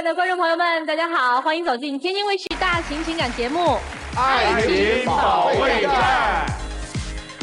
的观众朋友们，大家好，欢迎走进天津卫视大型情感节目《爱情保卫战》。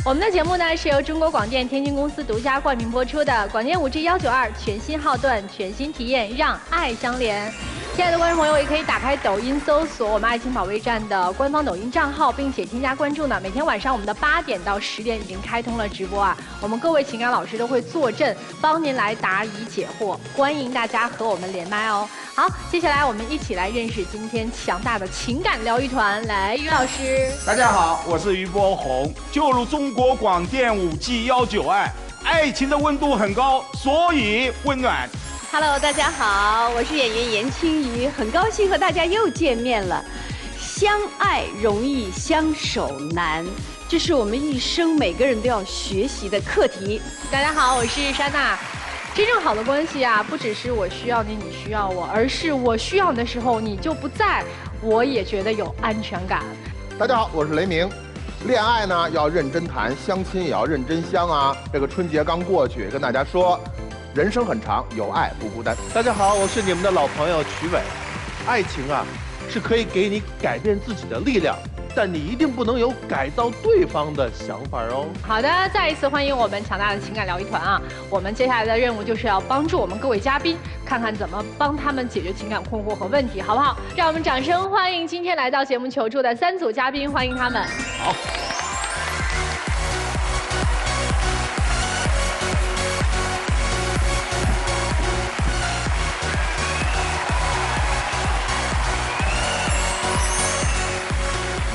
我们的节目呢是由中国广电天津公司独家冠名播出的广电5G192全新号段，全新体验，让爱相连。亲爱的观众朋友，也可以打开抖音搜索我们爱情保卫战的官方抖音账号，并且添加关注呢。每天晚上我们的8点到10点已经开通了直播啊，我们各位情感老师都会坐镇，帮您来答疑解惑，欢迎大家和我们连麦哦。好，接下来我们一起来认识今天强大的情感疗愈团。来，于老师。大家好，我是于波红，就如中国广电5G192，爱情的温度很高，所以温暖。Hello， 大家好，我是演员严青瑜，很高兴和大家又见面了。相爱容易，相守难，这是我们一生每个人都要学习的课题。大家好，我是莎娜。真正好的关系啊，不只是我需要你，你需要我，而是我需要你的时候你就不在，我也觉得有安全感。大家好，我是雷鸣。恋爱呢要认真谈，相亲也要认真相啊。这个春节刚过去，跟大家说，人生很长，有爱不孤单。大家好，我是你们的老朋友曲伟。爱情啊，是可以给你改变自己的力量，但你一定不能有改造对方的想法哦。好的，再一次欢迎我们强大的情感疗愈团啊！我们接下来的任务就是要帮助我们各位嘉宾，看看怎么帮他们解决情感困惑和问题，好不好？让我们掌声欢迎今天来到节目求助的3组嘉宾，欢迎他们。好。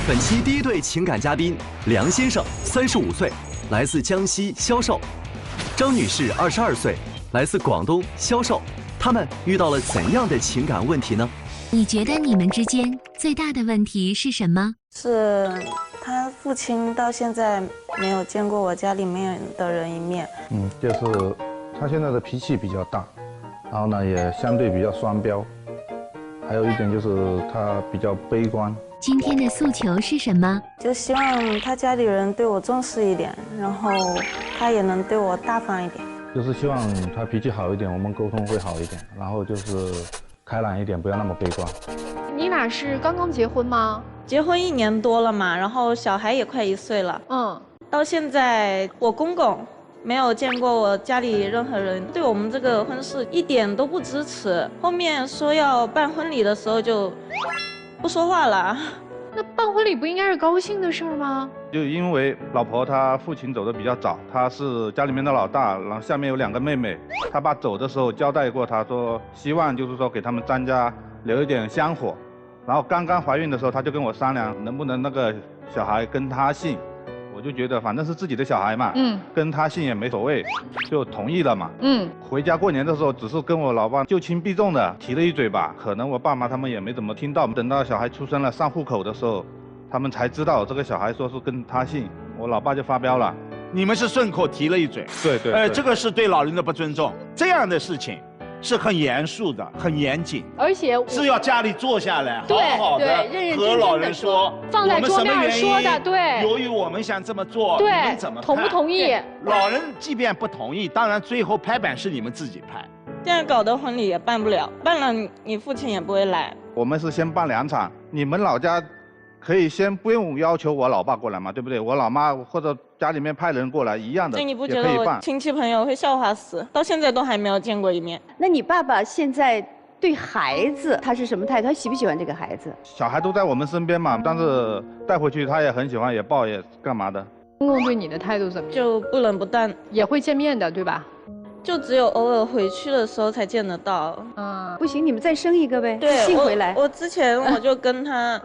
本期第一对情感嘉宾梁先生，35岁，来自江西销售；张女士，22岁，来自广东销售。他们遇到了怎样的情感问题呢？你觉得你们之间最大的问题是什么？是他父亲到现在没有见过我家里面的人一面。就是他现在的脾气比较大，然后呢也相对比较双标，还有一点就是他比较悲观。今天的诉求是什么？就希望他家里人对我重视一点，然后他也能对我大方一点。就是希望他脾气好一点，我们沟通会好一点，然后就是开朗一点，不要那么悲观。你俩是刚刚结婚吗？结婚1年多了嘛，然后小孩也快1岁了。到现在我公公没有见过我家里任何人，对我们这个婚事一点都不支持。后面说要办婚礼的时候就不说话了。那办婚礼不应该是高兴的事儿吗？就因为老婆她父亲走得比较早，她是家里面的老大，然后下面有2个妹妹。她爸走的时候交代过，她说希望就是说给他们张家留一点香火。然后刚刚怀孕的时候，她就跟我商量能不能那个小孩跟她姓。我就觉得反正是自己的小孩嘛，跟他姓也没所谓，就同意了嘛。回家过年的时候，只是跟我老爸就轻必重的提了一嘴吧，可能我爸妈他们也没怎么听到。等到小孩出生了上户口的时候，他们才知道这个小孩说是跟他姓，我老爸就发飙了。你们是顺口提了一嘴，对，这个是对老人的不尊重。这样的事情是很严肃的，很严谨，而且是要家里坐下来，好好的和老人说，放在桌面上说的，对。由于我们想这么做，对，你们怎么看？同不同意？老人即便不同意，当然最后拍板是你们自己拍。现在搞的婚礼也办不了，办了你父亲也不会来。我们是先办2场，你们老家可以先不用要求我老爸过来嘛，对不对？我老妈或者家里面派人过来一样的，那你不觉得我亲戚朋友会笑话死？到现在都还没有见过一面。那你爸爸现在对孩子他是什么态度？他喜不喜欢这个孩子？小孩都在我们身边嘛，但是带回去他也很喜欢，也抱也干嘛的。公公对你的态度怎么样？就不冷不淡，也会见面的，对吧？就只有偶尔回去的时候才见得到。不行，你们再生一个呗，对，信回来。我之前我就跟他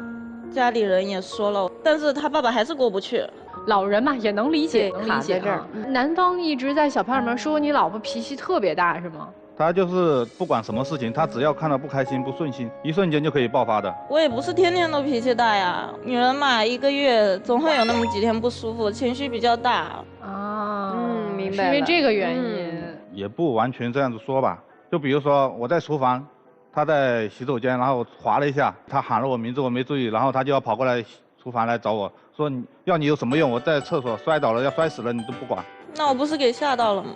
家里人也说了，但是他爸爸还是过不去。老人嘛也能理解，能理解这儿。男方一直在小票里面说你老婆脾气特别大，是吗？他就是不管什么事情，他只要看到不开心、不顺心，一瞬间就可以爆发的。我也不是天天都脾气大呀，女人嘛，1个月总会有那么几天不舒服，情绪比较大。明白了。是因为这个原因。也不完全这样子说吧，就比如说我在厨房，他在洗手间，然后滑了一下，他喊了我名字，我没注意，然后他就要跑过来厨房来找我说你有什么用？我在厕所摔倒了，要摔死了你都不管。那我不是给吓到了吗？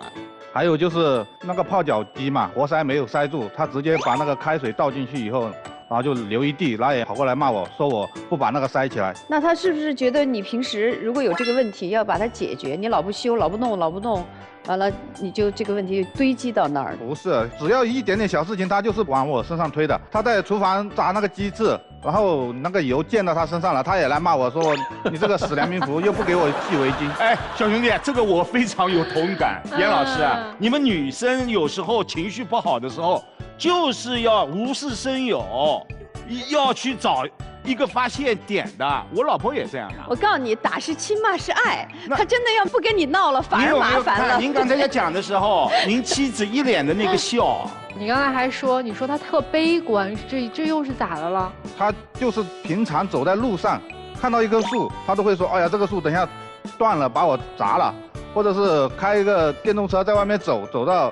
还有就是那个泡脚机嘛，活塞没有塞住，他直接把那个开水倒进去以后，然后就流一地，然后也跑过来骂我说我不把那个塞起来。那他是不是觉得你平时如果有这个问题要把它解决，你老不修，老不弄，完了你就这个问题堆积到那儿？不是，只要一点点小事情，他就是往我身上推的。他在厨房炸那个鸡翅，然后那个油溅到他身上了，他也来骂我说你这个死良民妇又不给我系围巾。哎，小兄弟，这个我非常有同感。严老师，你们女生有时候情绪不好的时候，就是要无事生有，要去找一个发泄点的。我老婆也这样。我告诉你，打是亲，骂是爱。他真的要不跟你闹了，反而麻烦了。您刚才在讲的时候，您妻子一脸的那个笑。你刚才还说，你说他特悲观，这又是咋的了？他就是平常走在路上，看到一棵树，他都会说，哎呀，这个树等一下断了，把我砸了。或者是开一个电动车在外面走到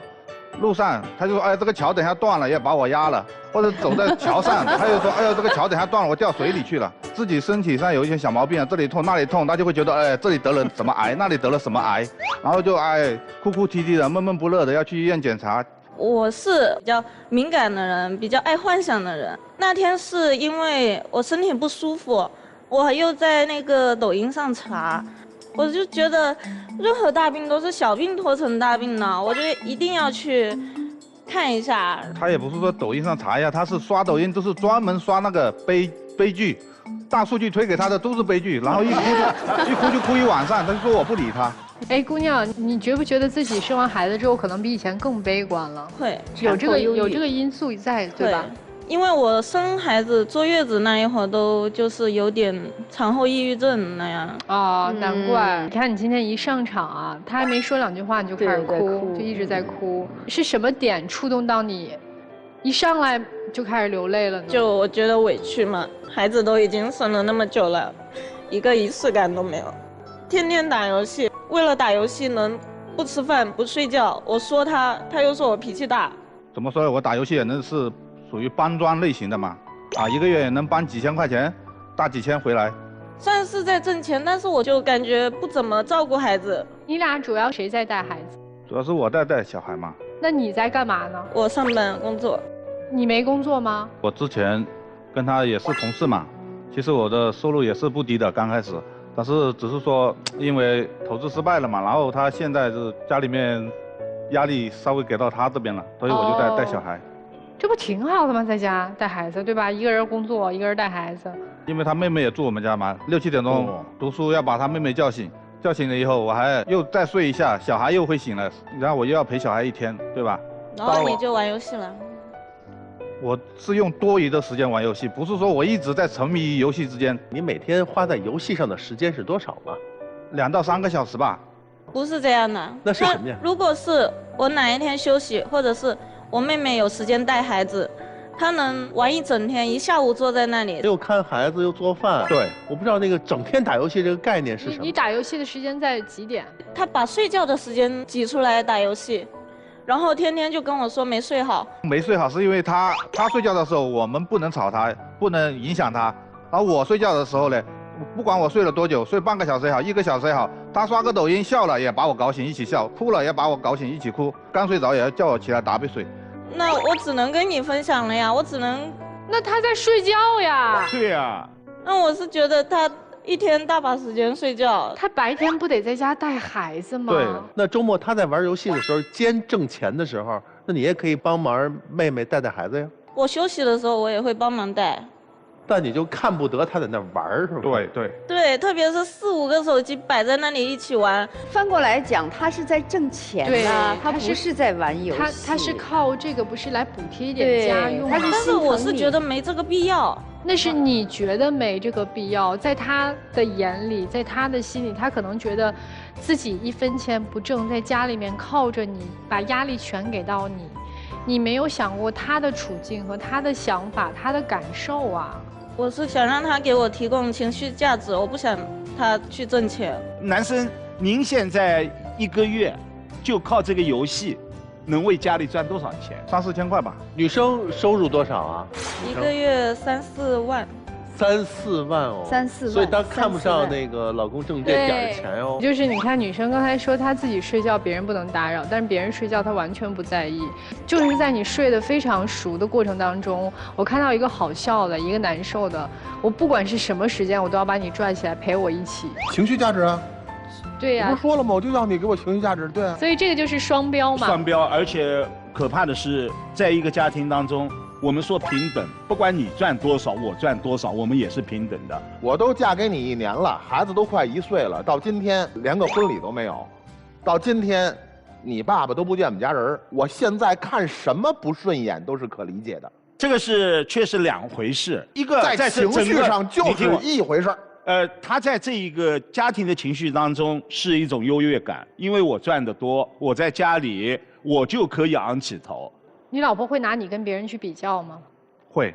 路上，他就说，哎呀，这个桥等一下断了，也把我压了。或者走在桥上，他就说，哎呀，这个桥等一下断了，我掉水里去了。自己身体上有一些小毛病啊，这里痛那里痛，他就会觉得，哎，这里得了什么癌，那里得了什么癌，然后就哎哭哭啼啼的，闷闷不乐的要去医院检查。我是比较敏感的人，比较爱幻想的人。那天是因为我身体不舒服，我又在那个抖音上查，我就觉得任何大病都是小病拖成大病了，我就一定要去看一下。他也不是说抖音上查一下，他是刷抖音都是专门刷那个悲剧，大数据推给他的都是悲剧，然后一哭就哭一晚上，他就说我不理他。哎，姑娘，你觉不觉得自己生完孩子之后，可能比以前更悲观了？会，有这个因素在，对吧？因为我生孩子坐月子那一会儿都就是有点产后抑郁症那样。哦，难怪。你看你今天一上场啊，他还没说两句话你就开始哭，就一直在哭。是什么点触动到你，一上来就开始流泪了呢？就我觉得委屈嘛，孩子都已经生了那么久了，一个仪式感都没有，天天打游戏。为了打游戏能不吃饭不睡觉，我说他又说我脾气大。怎么说？我打游戏也能是属于搬砖类型的嘛，一个月也能搬几千块钱，大几千回来。算是在挣钱，但是我就感觉不怎么照顾孩子。你俩主要谁在带孩子？主要是我在带小孩嘛。那你在干嘛呢？我上班工作。你没工作吗？我之前跟他也是同事嘛，其实我的收入也是不低的，刚开始。但是只是说，因为投资失败了嘛，然后他现在是家里面压力稍微给到他这边了，所以我就在带小孩。这不挺好的吗？在家带孩子，对吧？一个人工作，一个人带孩子。因为他妹妹也住我们家嘛，6、7点钟读书要把他妹妹叫醒，叫醒了以后我还又再睡一下，小孩又会醒了，然后我又要陪小孩一天，对吧？然后你就玩游戏了。我是用多余的时间玩游戏，不是说我一直在沉迷于游戏之间。你每天花在游戏上的时间是多少吗？2到3个小时吧。不是这样的。那是什么呀？如果是我哪一天休息，或者是我妹妹有时间带孩子，她能玩一整天，一下午坐在那里，又看孩子又做饭。对，我不知道那个整天打游戏这个概念是什么。你打游戏的时间在几点？她把睡觉的时间挤出来打游戏。然后天天就跟我说没睡好，没睡好是因为他睡觉的时候我们不能吵他，不能影响他，而我睡觉的时候呢，不管我睡了多久，睡半个小时也好，1个小时也好，他刷个抖音笑了也把我搞醒一起笑，哭了也把我搞醒一起哭，刚睡着也要叫我起来打杯水。那我只能跟你分享了呀，我只能。那他在睡觉呀。对呀。那我是觉得他一天大把时间睡觉，他白天不得在家带孩子吗？对，那周末他在玩游戏的时候兼挣钱的时候，那你也可以帮忙妹妹带孩子呀。我休息的时候我也会帮忙带，但你就看不得他在那玩是吧？对，特别是4、5个手机摆在那里一起玩。翻过来讲，他是在挣钱啊，他不是在玩游戏，他是靠这个不是来补贴一点家用，但是我是觉得没这个必要。那是你觉得没这个必要，在他的眼里，在他的心里，他可能觉得自己1分钱不挣，在家里面靠着你，把压力全给到你，你没有想过他的处境和他的想法、他的感受啊。我是想让他给我提供情绪价值，我不想他去挣钱。男生，您现在1个月就靠这个游戏，能为家里赚多少钱？3、4千块吧。女生收入多少啊？ 1个月3、4万。3、4万哦，3、4万，所以她看不上那个老公挣这点钱哦。就是你看，女生刚才说她自己睡觉别人不能打扰，但是别人睡觉她完全不在意。就是在你睡得非常熟的过程当中，我看到一个好笑的，一个难受的，我不管是什么时间，我都要把你拽起来陪我一起。情绪价值啊。对呀，不是说了吗？我就要你给我情绪价值，对啊。所以这个就是双标嘛。双标，而且可怕的是，在一个家庭当中，我们说平等，不管你赚多少，我赚多少，我们也是平等的。我都嫁给你1年了，孩子都快1岁了，到今天连个婚礼都没有，到今天你爸爸都不见我们家人，我现在看什么不顺眼都是可理解的。这个确实2回事，一个在情绪上就是一回事。他在这一个家庭的情绪当中是一种优越感，因为我赚得多，我在家里我就可以昂起头。你老婆会拿你跟别人去比较吗？会，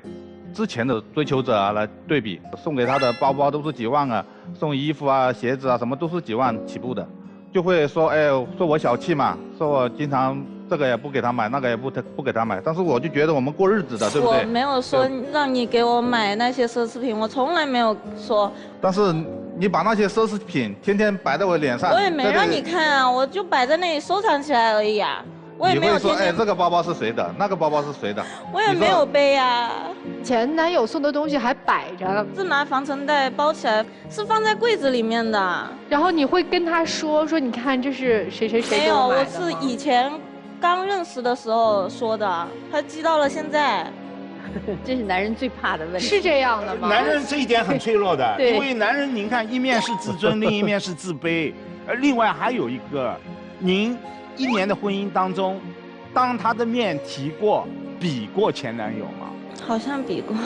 之前的追求者啊来对比，送给她的包包都是几万啊，送衣服啊、鞋子啊什么都是几万起步的，就会说，哎，说我小气嘛，说我经常这个也不给她买，那个也不给她买，但是我就觉得我们过日子的，对不对？我没有说让你给我买那些奢侈品，我从来没有说。但是你把那些奢侈品天天摆在我脸上，我也没让你看啊，我就摆在那里收藏起来而已啊。我也没有你会说，哎，这个包包是谁的？那个包包是谁的？我也没有背呀。前男友送的东西还摆着，是拿防尘袋包起来，是放在柜子里面的。然后你会跟他说，你看这是谁谁谁给我买的吗？没有，我是以前刚认识的时候说的，他记到了现在。这是男人最怕的问题。是这样的吗？男人这一点很脆弱的，对，因为男人您看，一面是自尊，另一面是自卑，另外还有一个，您1年的婚姻当中，当他的面比过前男友吗？好像比过。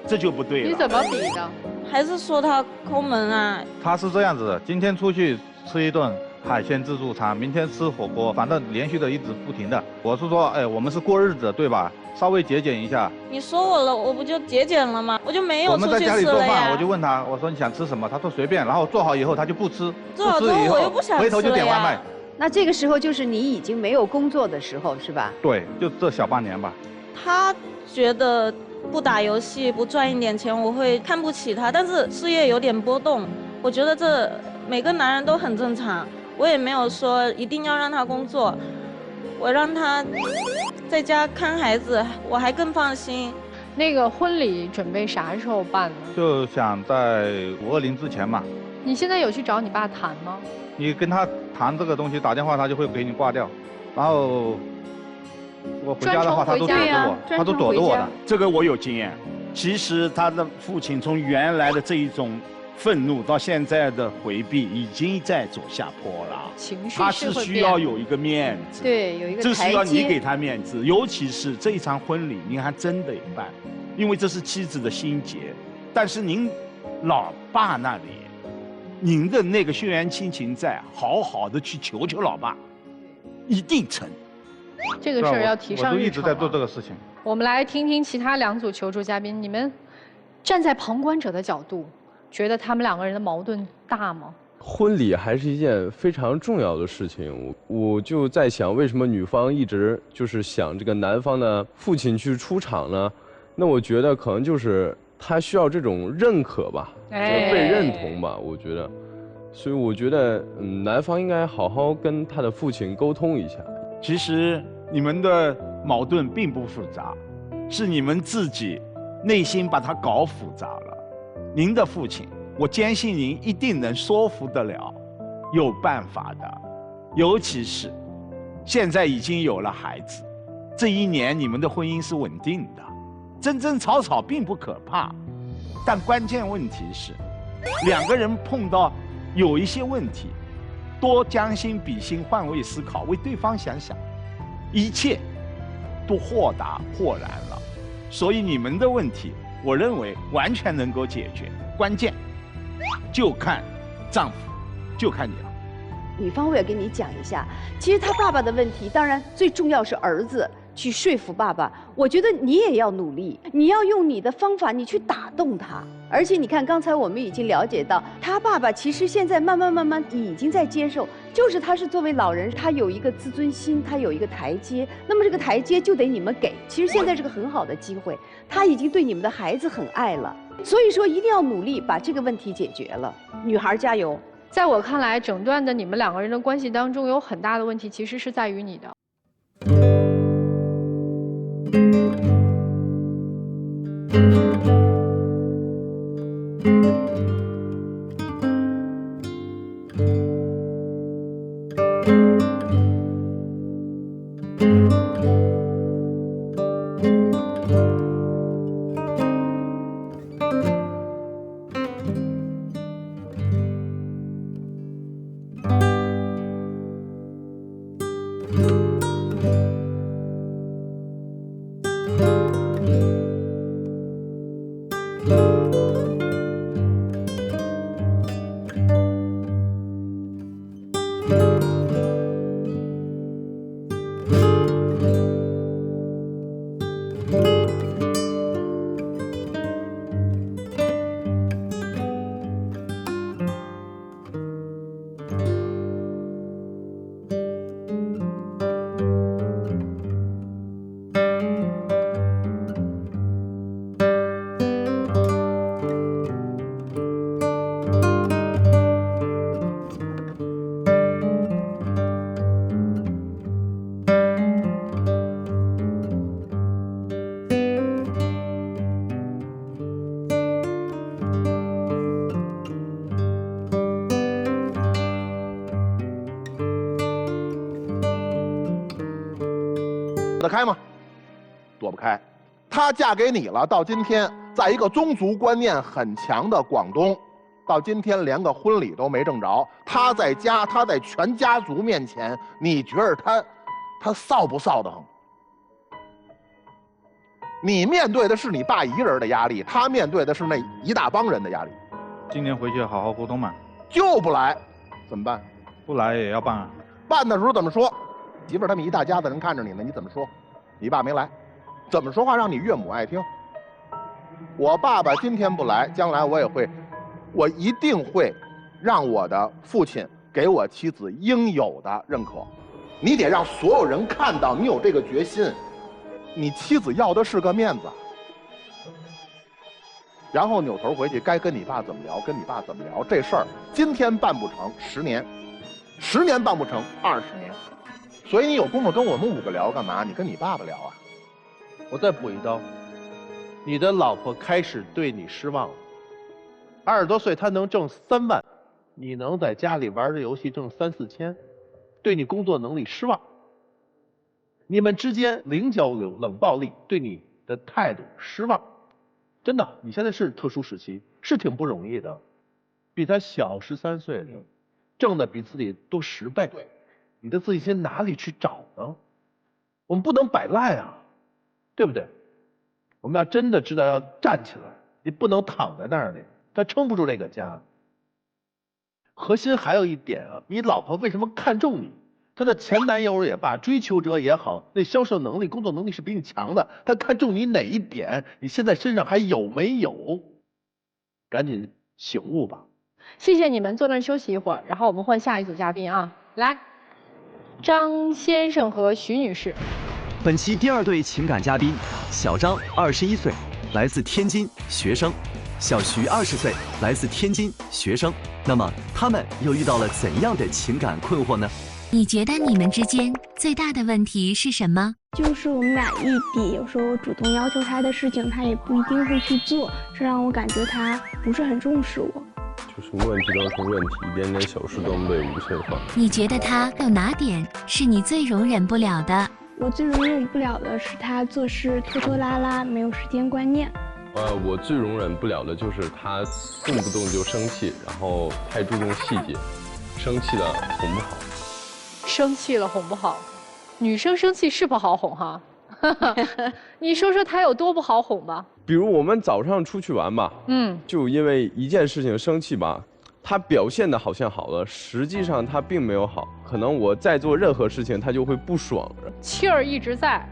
这就不对了。你怎么比的？还是说他抠门啊？他是这样子的，今天出去吃一顿海鲜自助餐，明天吃火锅，反正连续的一直不停的。我是说，哎，我们是过日子对吧？稍微节俭一下。你说我了，我不就节俭了吗？我就没有出去吃了呀。我们在家里做饭，我就问他，我说你想吃什么？他说随便，然后做好以后他就不吃，做好之后我又不想吃了呀。回头就点外卖。那这个时候就是你已经没有工作的时候，是吧？对，就这小半年吧。他觉得不打游戏不赚一点钱，我会看不起他，但是事业有点波动，我觉得这每个男人都很正常。我也没有说一定要让他工作，我让他在家看孩子，我还更放心。那个婚礼准备啥时候办呢？就想在520之前嘛。你现在有去找你爸谈吗？你跟他谈这个东西，打电话他就会给你挂掉，然后我回家的话他都躲着我，他都躲着我的。这个我有经验。其实他的父亲从原来的这一种愤怒到现在的回避，已经在走下坡了。情绪他是需要有一个面子，对，有一个台阶。这需要你给他面子，尤其是这一场婚礼，您还真得办，因为这是妻子的心结。但是您老爸那里，您的那个血缘亲情在，好好的去求求老爸，一定成。这个事儿要提上日程。我都一直在做这个事情。我们来听听其他2组求助嘉宾，你们站在旁观者的角度，觉得他们2个人的矛盾大吗？婚礼还是一件非常重要的事情，我就在想，为什么女方一直就是想这个男方的父亲去出场呢？那我觉得可能就是他需要这种认可吧，被认同吧，我觉得。所以我觉得，男方应该好好跟他的父亲沟通一下。其实你们的矛盾并不复杂，是你们自己内心把它搞复杂了。您的父亲，我坚信您一定能说服得了，有办法的。尤其是现在已经有了孩子，这1年你们的婚姻是稳定的，争争吵吵并不可怕，但关键问题是2个人碰到有一些问题，多将心比心，换位思考，为对方想想，一切都豁达豁然了。所以你们的问题，我认为完全能够解决，关键就看丈夫，就看你了。女方我也跟你讲一下，其实他爸爸的问题，当然最重要是儿子去说服爸爸。我觉得你也要努力，你要用你的方法，你去打动他。而且你看，刚才我们已经了解到，他爸爸其实现在慢慢已经在接受，就是他是作为老人，他有一个自尊心，他有一个台阶。那么这个台阶就得你们给。其实现在是个很好的机会，他已经对你们的孩子很爱了。所以说一定要努力把这个问题解决了。女孩加油！在我看来，整段的你们两个人的关系当中有很大的问题，其实是在于你的。躲得开吗？躲不开。她嫁给你了，到今天，在一个宗族观念很强的广东，到今天连个婚礼都没挣着。她在家，她在全家族面前，你觉得她臊不臊得慌？你面对的是你爸一个人的压力，她面对的是那一大帮人的压力。今年回去好好沟通嘛。就不来，怎么办？不来也要办啊。办的时候怎么说？媳妇儿他们一大家子人看着你呢，你怎么说？你爸没来，怎么说话让你岳母爱听？我爸爸今天不来，将来我一定会让我的父亲给我妻子应有的认可。你得让所有人看到你有这个决心，你妻子要的是个面子。然后扭头回去，该跟你爸怎么聊，跟你爸怎么聊。这事儿今天办不成，10年；10年办不成，20年。所以你有功夫跟我们5个聊干嘛？你跟你爸爸聊啊。我再补一刀，你的老婆开始对你失望了。20多岁她能挣3万，你能在家里玩着游戏挣3、4千，对你工作能力失望。你们之间零交流、冷暴力，对你的态度失望。真的，你现在是特殊时期，是挺不容易的。比他小13岁的，挣的比自己多10倍。你的自信心哪里去找呢？我们不能摆烂啊，对不对？我们要真的知道要站起来，你不能躺在那里，他撑不住这个家。核心还有一点啊，你老婆为什么看重你？她的前男友也罢，追求者也好，那销售能力、工作能力是比你强的，她看重你哪一点？你现在身上还有没有？赶紧醒悟吧。谢谢你们，坐那儿休息一会儿，然后我们换下一组嘉宾啊，来。张先生和徐女士，本期第2对情感嘉宾，小张21岁，来自天津，学生；小徐20岁，来自天津，学生。那么他们又遇到了怎样的情感困惑呢？你觉得你们之间最大的问题是什么？就是我们俩异地，有时候我主动要求他的事情，他也不一定会去做，这让我感觉他不是很重视我。就是问题当成问题，一点点小事都能被无限放。你觉得他有哪点是你最容忍不了的？我最容忍不了的是他做事拖拖拉拉，没有时间观念。我最容忍不了的就是他动不动就生气，然后太注重细节，生气了哄不好。生气了哄不好，女生生气是不好哄哈。你说说他有多不好哄吧？比如我们早上出去玩吧，就因为一件事情生气吧，他表现的好像好了，实际上他并没有好，可能我在做任何事情他就会不爽。气儿一直在，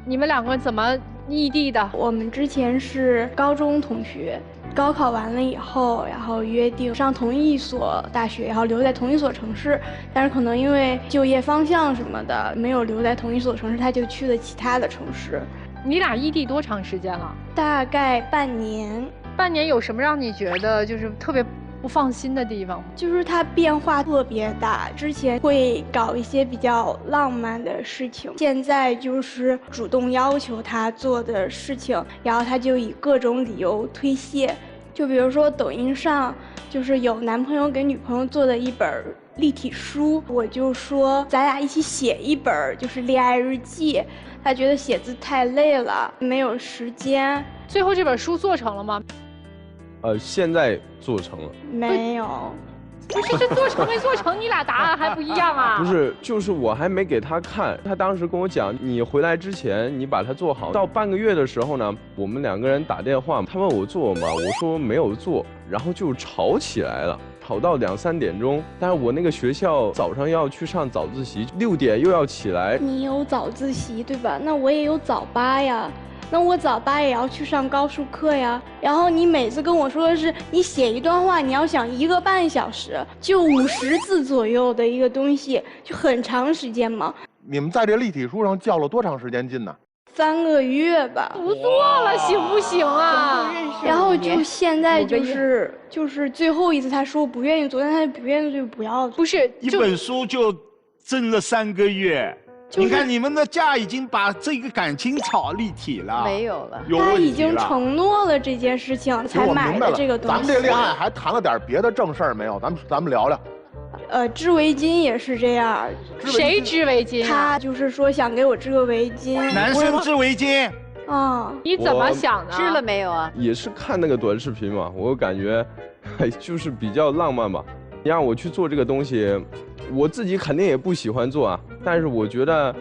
你们两个怎么异地的？我们之前是高中同学，高考完了以后，然后约定上同一所大学，然后留在同一所城市，但是可能因为就业方向什么的没有留在同一所城市，他就去了其他的城市。你俩异地多长时间了？大概半年。半年有什么让你觉得就是特别不放心的地方？就是他变化特别大，之前会搞一些比较浪漫的事情，现在就是主动要求他做的事情，然后他就以各种理由推卸。就比如说抖音上就是有男朋友给女朋友做的一本立体书，我就说咱俩一起写一本就是恋爱日记，他觉得写字太累了，没有时间。最后这本书做成了吗？现在做成了。没有。不是，这做成没做成，你俩答案还不一样啊？不是，就是我还没给他看，他当时跟我讲，你回来之前你把它做好。到半个月的时候呢，我们2个人打电话，他问我做吗？我说没有做，然后就吵起来了。吵到2、3点钟，但是我那个学校早上要去上早自习，6点又要起来。你有早自习对吧？那我也有早八呀。那我早八也要去上高数课呀，然后你每次跟我说的是你写一段话，你要想1个半小时，就50字左右的一个东西，就很长时间嘛。你们在这立体书上较了多长时间劲呢？3个月吧。不做了行不行啊？然后就现在就是最后一次他说不愿意做，但他不愿意就不要。不是一本书就挣了3个月。你看你们的家已经把这个感情炒立体了，没有了，他已经承诺了这件事情才买的这个东西。咱们这恋爱还谈了点别的正事儿没有？咱们聊聊。织围巾也是这样。谁织围巾？他就是说想给我织个围巾。男生织围巾。啊，你怎么想的？织了没有啊？也是看那个短视频嘛，我感觉，就是比较浪漫嘛。你让我去做这个东西，我自己肯定也不喜欢做啊。但是我觉得，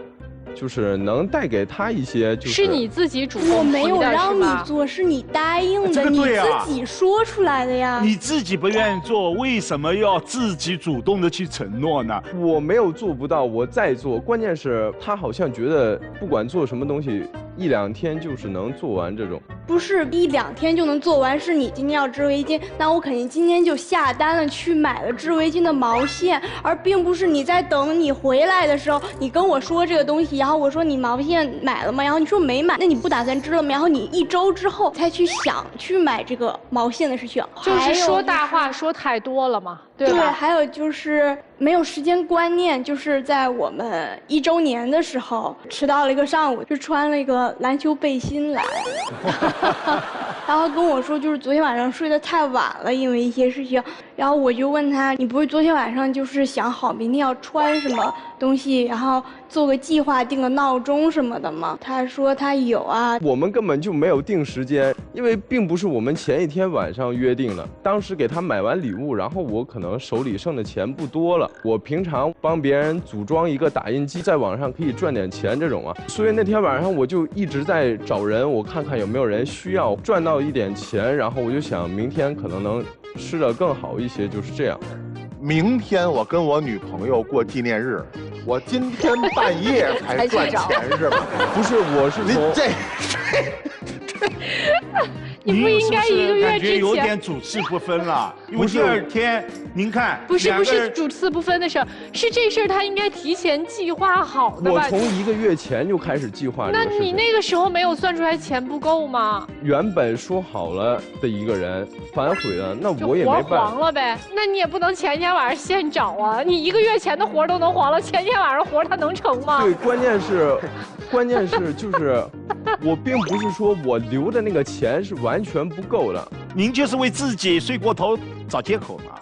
就是能带给他一些，是你自己主动提的，我没有让你做，是你答应的，你自己说出来的呀。你自己不愿意做，为什么要自己主动的去承诺呢？我没有做不到，我再做。关键是他好像觉得不管做什么东西，1、2天就是能做完这种。不是1、2天就能做完，是你今天要织围巾，那我肯定今天就下单了，去买了织围巾的毛线，而并不是你在等你回来的时候，你跟我说这个东西，然后我说你毛线买了吗？然后你说没买，那你不打算织了吗？然后你1周之后才去想去买这个毛线的事情，就是说大话说太多了嘛，对吧？对，还有就是没有时间观念，就是在我们1周年的时候，迟到了一个上午，就穿了一个篮球背心来。然后跟我说，就是昨天晚上睡得太晚了，因为一些事情。然后我就问他，你不会昨天晚上就是想好明天要穿什么东西，然后做个计划，定个闹钟什么的吗？他说他有啊。我们根本就没有定时间，因为并不是我们前一天晚上约定的。当时给他买完礼物，然后我可能手里剩的钱不多了。我平常帮别人组装一个打印机，在网上可以赚点钱这种啊。所以那天晚上我就一直在找人，我看看有没有人需要赚到一点钱，然后我就想明天可能能吃得更好一些，就是这样。明天我跟我女朋友过纪念日，我今天半夜才赚钱是吧？不是，我是从你不应该1个月之前。感觉有点主次不分了，因为第2天您看，不是主次不分的事儿，是这事儿他应该提前计划好的吧？我从1个月前就开始计划这个事情。那你那个时候没有算出来钱不够吗？原本说好了的一个人反悔了，那我也没办法。活黄了呗？那你也不能前天晚上现找啊！你1个月前的活都能黄了，前天晚上活他能成吗？对，关键是就是我并不是说我留的那个钱是完全不够的，您就是为自己睡过头找借口嘛。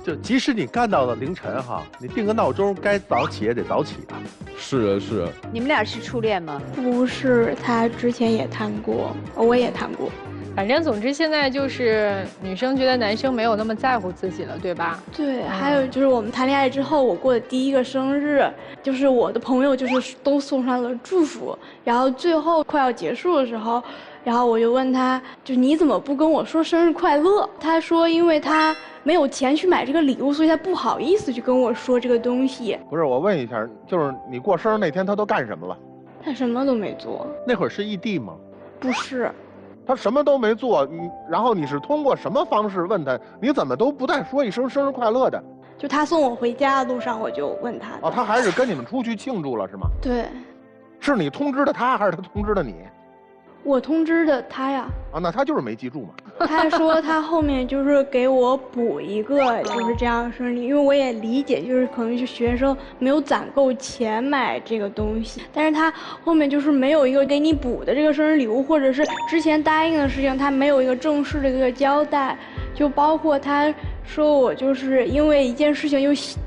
就即使你干到了凌晨哈，你定个闹钟，该早起也得早起啊。是的，是的。你们俩是初恋吗？不是，他之前也谈过，我也谈过。反正总之现在就是女生觉得男生没有那么在乎自己了，对吧？对，还有就是我们谈恋爱之后，我过的第1个生日，就是我的朋友就是都送上了祝福，然后最后快要结束的时候，然后我就问他，就你怎么不跟我说生日快乐？他说因为他没有钱去买这个礼物，所以他不好意思去跟我说这个东西。不是，我问一下，就是你过生日那天他都干什么了？他什么都没做。那会儿是异地吗？不是。他什么都没做，然后你是通过什么方式问他？你怎么都不带说一声生日快乐的？就他送我回家的路上，我就问他。哦，他还是跟你们出去庆祝了是吗？对。是你通知的他，还是他通知的你？我通知的他呀。啊，那他就是没记住嘛。他说他后面就是给我补一个就是这样生日礼，因为我也理解，就是可能是学生没有攒够钱买这个东西，但是他后面就是没有一个给你补的这个生日礼物，或者是之前答应的事情他没有一个正式的一个交代，就包括他说我就是因为一件事情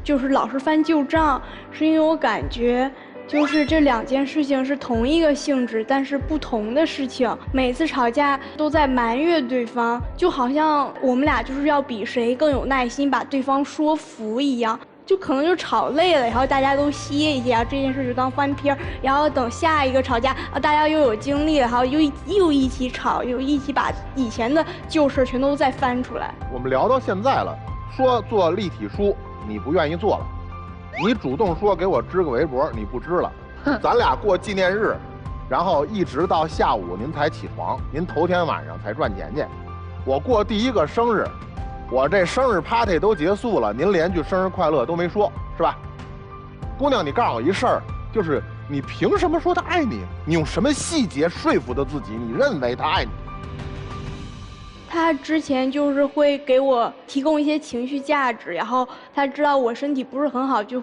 就是老是翻旧账，是因为我感觉。就是这2件事情是同一个性质，但是不同的事情，每次吵架都在埋怨对方，就好像我们俩就是要比谁更有耐心把对方说服一样，就可能就吵累了，然后大家都歇一歇，然后这件事就当翻篇，然后等下一个吵架啊，大家又有精力了，然后又一起吵，又一起把以前的旧事全都再翻出来。我们聊到现在了，说做立体书你不愿意做了。你主动说给我织个围脖，你不织了，咱俩过纪念日，然后一直到下午您才起床，您头天晚上才赚钱去。我过第1个生日，我这生日 party 都结束了，您连句生日快乐都没说，是吧？姑娘，你告诉我一事儿，就是你凭什么说他爱你？你用什么细节说服的自己？你认为他爱你？他之前就是会给我提供一些情绪价值，然后他知道我身体不是很好，就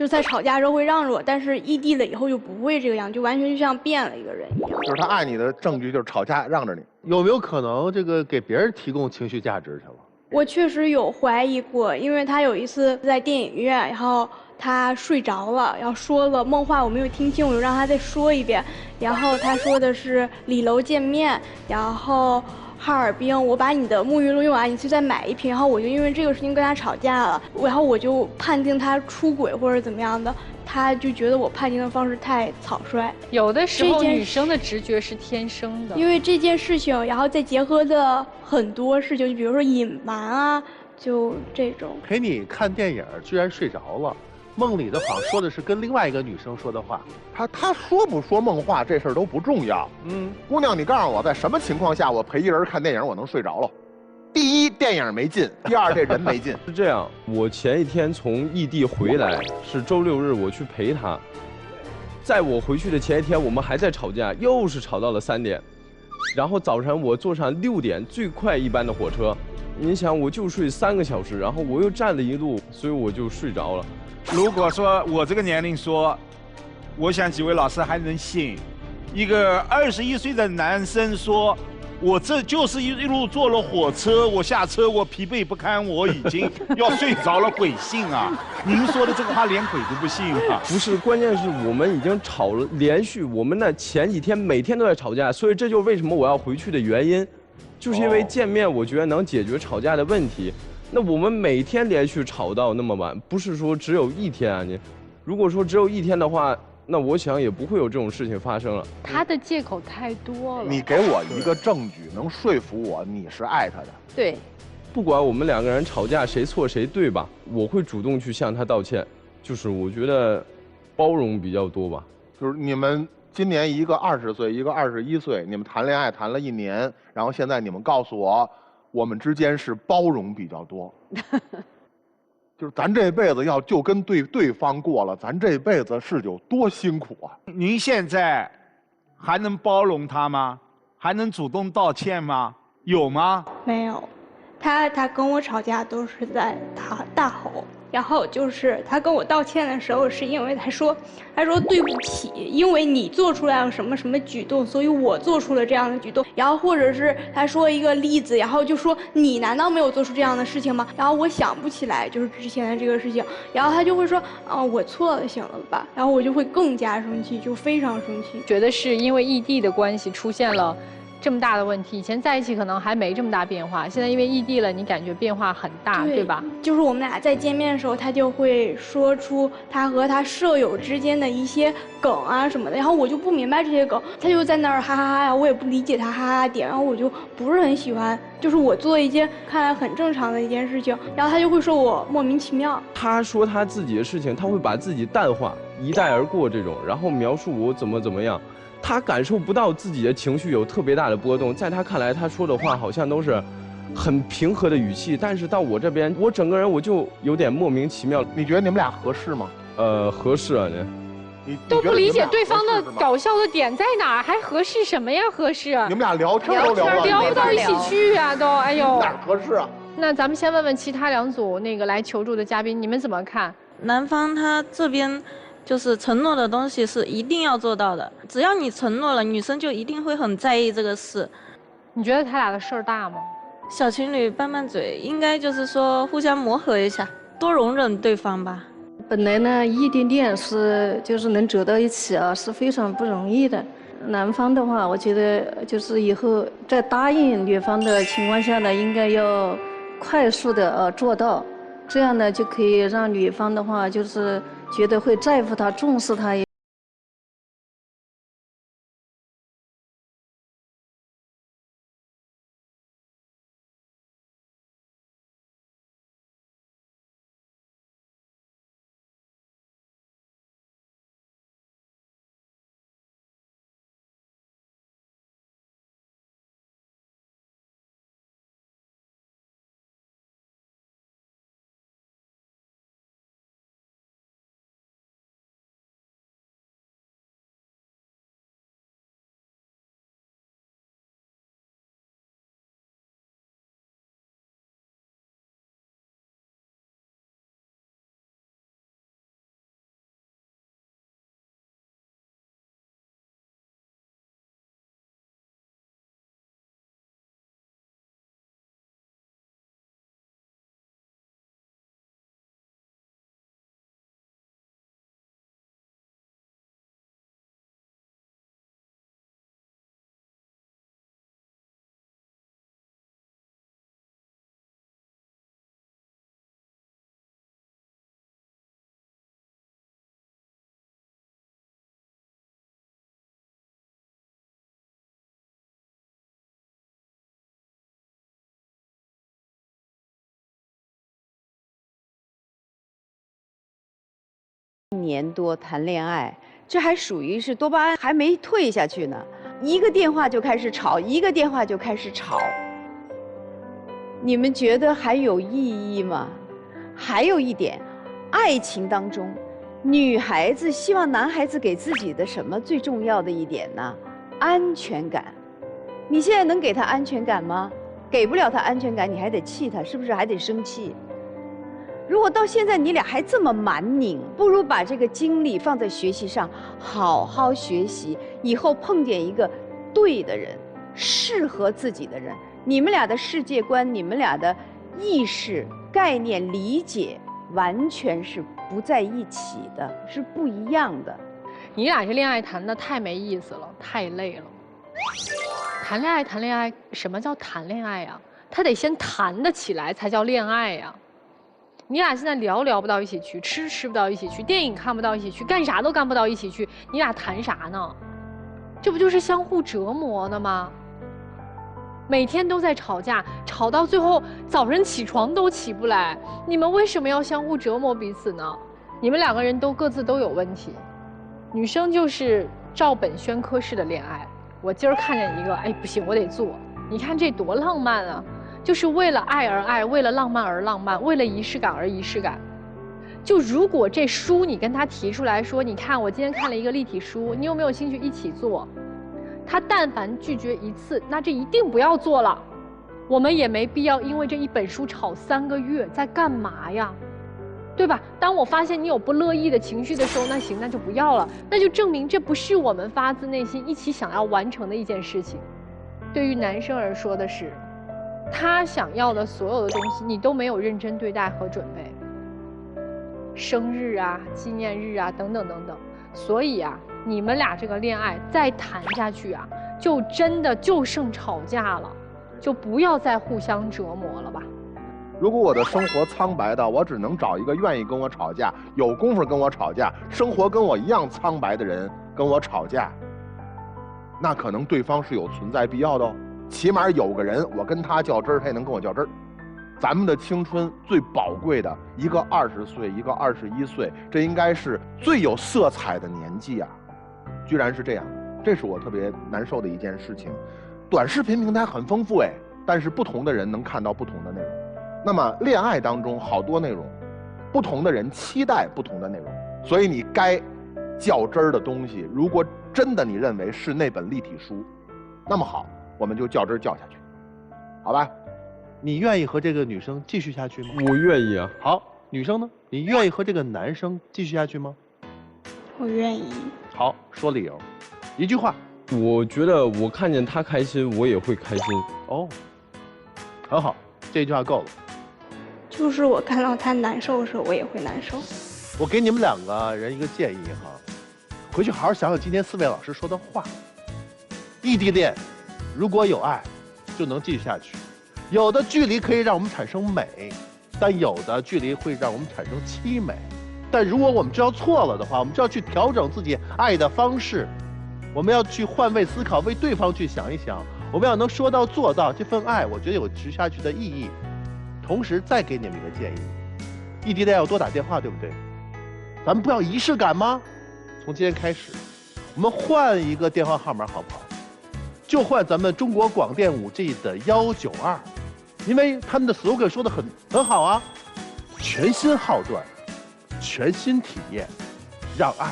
在吵架的时候会让着我，但是异地了以后就不会这个样，就完全就像变了一个人一样。就是他爱你的证据就是吵架让着你，有没有可能这个给别人提供情绪价值去了？我确实有怀疑过，因为他有一次在电影院，然后他睡着了，然后说了梦话我没有听清，我就让他再说一遍，然后他说的是李楼见面，然后。哈尔滨，我把你的沐浴露用完，你去再买一瓶。然后我就因为这个事情跟他吵架了，然后我就判定他出轨或者怎么样的，他就觉得我判定的方式太草率。有的时候女生的直觉是天生的，因为这件事情，然后再结合的很多事情，就比如说隐瞒啊，就这种。陪你看电影居然睡着了。梦里的好像说的是跟另外一个女生说的话，他说不说梦话这事儿都不重要。姑娘，你告诉我，在什么情况下我陪一人看电影我能睡着了？第一，电影没劲；第二，这人没劲。是这样，我前一天从异地回来，是周6日我去陪他，在我回去的前一天，我们还在吵架，又是吵到了3点，然后早晨我坐上6点最快一班的火车，你想我就睡3个小时，然后我又站了一路，所以我就睡着了。如果说我这个年龄说，我想几位老师还能信，一个21岁的男生说，我这就是一路坐了火车，我下车我疲惫不堪，我已经要睡着了，鬼信啊！您说的这个话连鬼都不信啊！不是，关键是我们已经吵了连续，我们那前几天每天都在吵架，所以这就是为什么我要回去的原因，就是因为见面我觉得能解决吵架的问题。那我们每天连续吵到那么晚，不是说只有1天啊！你如果说只有1天的话，那我想也不会有这种事情发生了。他的借口太多了。你给我一个证据，能说服我你是爱他的。对，不管我们2个人吵架谁错谁对吧，我会主动去向他道歉。就是我觉得包容比较多吧。就是你们今年一个20岁，一个21岁，你们谈恋爱谈了1年，然后现在你们告诉我。我们之间是包容比较多，就是咱这辈子要就跟对方过了，咱这辈子是有多辛苦啊！您现在还能包容他吗？还能主动道歉吗？有吗？没有，他跟我吵架都是在大吼。然后就是他跟我道歉的时候，是因为他说对不起，因为你做出来了什么什么举动，所以我做出了这样的举动。然后或者是他说一个例子，然后就说你难道没有做出这样的事情吗？然后我想不起来就是之前的这个事情，然后他就会说我错了，行了吧？然后我就会更加生气，就非常生气，觉得是因为异地的关系出现了这么大的问题，以前在一起可能还没这么大变化，现在因为异地了，你感觉变化很大，对吧？就是我们俩在见面的时候，他就会说出他和他舍友之间的一些梗啊什么的，然后我就不明白这些梗，他就在那儿哈哈哈呀，我也不理解他哈哈点，然后我就不是很喜欢，就是我做一件看来很正常的一件事情，然后他就会说我莫名其妙。他说他自己的事情，他会把自己淡化，一带而过这种，然后描述我怎么样。他感受不到自己的情绪有特别大的波动，在他看来，他说的话好像都是很平和的语气，但是到我这边，我整个人我就有点莫名其妙。你觉得你们俩合适吗？合适啊，都不理解对方的搞笑的点在哪儿，还合适什么呀？合适？你们俩聊天都聊不到一起去啊，都哎呦。哪合适啊？那咱们先问问其他2组那个来求助的嘉宾，你们怎么看？男方他这边就是承诺的东西是一定要做到的，只要你承诺了，女生就一定会很在意这个事。你觉得他俩的事儿大吗？小情侣拌拌嘴，应该就是说互相磨合一下，多容忍对方吧。本来呢，异地恋就是能走到一起啊，是非常不容易的。男方的话，我觉得就是以后在答应女方的情况下呢，应该要快速的做到，这样呢就可以让女方的话就是觉得会在乎他、重视他。1年多谈恋爱，这还属于是多巴胺还没退下去呢，一个电话就开始吵，一个电话就开始吵。你们觉得还有意义吗？还有一点，爱情当中，女孩子希望男孩子给自己的什么最重要的一点呢？安全感。你现在能给他安全感吗？给不了他安全感，你还得气他，是不是还得生气？如果到现在你俩还这么蛮拧，不如把这个精力放在学习上，好好学习，以后碰见一个对的人，适合自己的人，你们俩的世界观、你们俩的意识、概念、理解，完全是不在一起的，是不一样的。你俩这恋爱谈的太没意思了，太累了。谈恋爱，什么叫谈恋爱呀？他得先谈得起来才叫恋爱呀。你俩现在聊不到一起去，吃不到一起去，电影看不到一起去，干啥都干不到一起去，你俩谈啥呢？这不就是相互折磨的吗？每天都在吵架，吵到最后早晨起床都起不来，你们为什么要相互折磨彼此呢？你们2个人都各自都有问题。女生就是照本宣科式的恋爱，我今儿看见一个，哎，不行，我得做。你看这多浪漫啊！就是为了爱而爱，为了浪漫而浪漫，为了仪式感而仪式感。就如果这书你跟他提出来说，你看我今天看了一个立体书，你有没有兴趣一起做？他但凡拒绝1次，那这一定不要做了。我们也没必要因为这一本书吵3个月，在干嘛呀？对吧？当我发现你有不乐意的情绪的时候，那行，那就不要了，那就证明这不是我们发自内心一起想要完成的一件事情。对于男生而说的是，他想要的所有的东西，你都没有认真对待和准备，生日啊、纪念日啊，等等等等。所以啊，你们俩这个恋爱再谈下去啊，就真的就剩吵架了，就不要再互相折磨了吧。如果我的生活苍白的，我只能找一个愿意跟我吵架、有功夫跟我吵架、生活跟我一样苍白的人跟我吵架，那可能对方是有存在必要的哦。起码有个人，我跟他较真儿，他也能跟我较真儿。咱们的青春最宝贵的，一个20岁，一个21岁，这应该是最有色彩的年纪啊，居然是这样，这是我特别难受的一件事情。短视频平台很丰富哎，但是不同的人能看到不同的内容。那么恋爱当中好多内容，不同的人期待不同的内容，所以你该较真儿的东西，如果真的你认为是那本立体书，那么好，我们就较真儿较下去，好吧？你愿意和这个女生继续下去吗？我愿意啊。好，女生呢？你愿意和这个男生继续下去吗？我愿意。好，说理由，一句话。我觉得我看见他开心，我也会开心。哦，很好，这句话够了。就是我看到他难受的时候，我也会难受。我给你们2个人一个建议哈，回去好好想想今天4位老师说的话。异地恋，如果有爱，就能继续下去。有的距离可以让我们产生美，但有的距离会让我们产生凄美。但如果我们知道错了的话，我们就要去调整自己爱的方式，我们要去换位思考，为对方去想一想。我们要能说到做到，这份爱我觉得有持续下去的意义。同时再给你们一个建议，异地恋要多打电话，对不对？咱们不要仪式感吗？从今天开始，我们换一个电话号码好不好？就换咱们中国广电5G 的192，因为他们的 slogan 说的很好啊，全新号段，全新体验，让爱